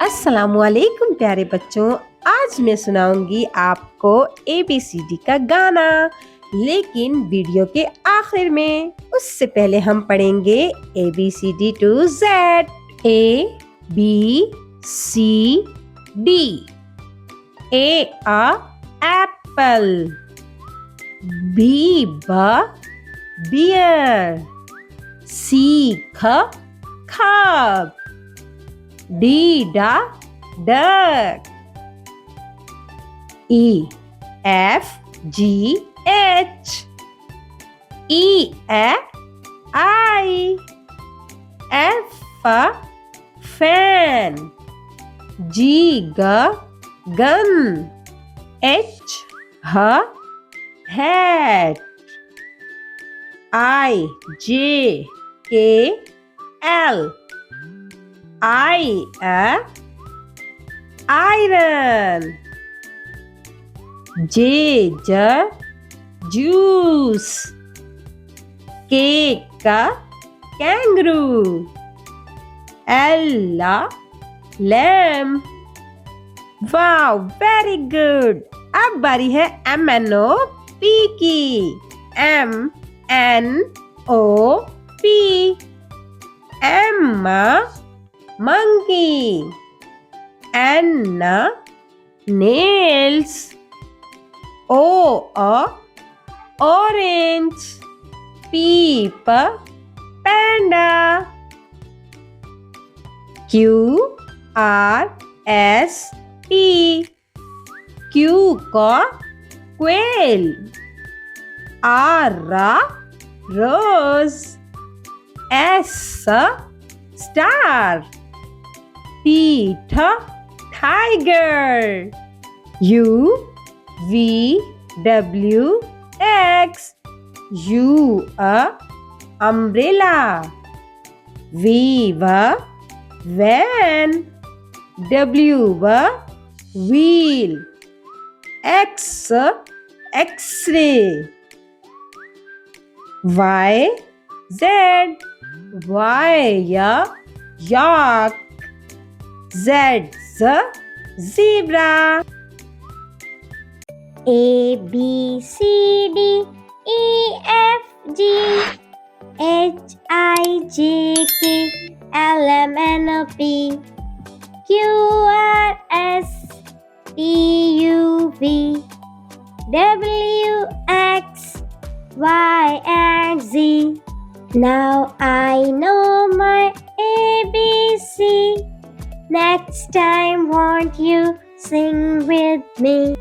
अस्सलामुअलैकुम प्यारे बच्चों। आज मैं सुनाऊंगी आपको ABCD का गाना, लेकिन वीडियो के आखिर में। उससे पहले हम पढ़ेंगे ABCD to Z। A B C D। A apple। B bear। C cup। D duck। E F G H। E I F fan। G gun। H hat। I J K L। iron। J juice। K kangaroo। L lamb। Wow, very good. अब बारी है MNOP की। MNOP। M monkey। N nails। O orange। P panda। Q R S T। Q quail। R rose। S star। T tiger। U V W X। U umbrella। V van। W wheel। X x-ray। Y Z। Y yak। Z zebra। A B C D E F G H I J K L M N O P Q R S T U V W X Y and Z. Now I know my ABC. Next time, won't you sing with me?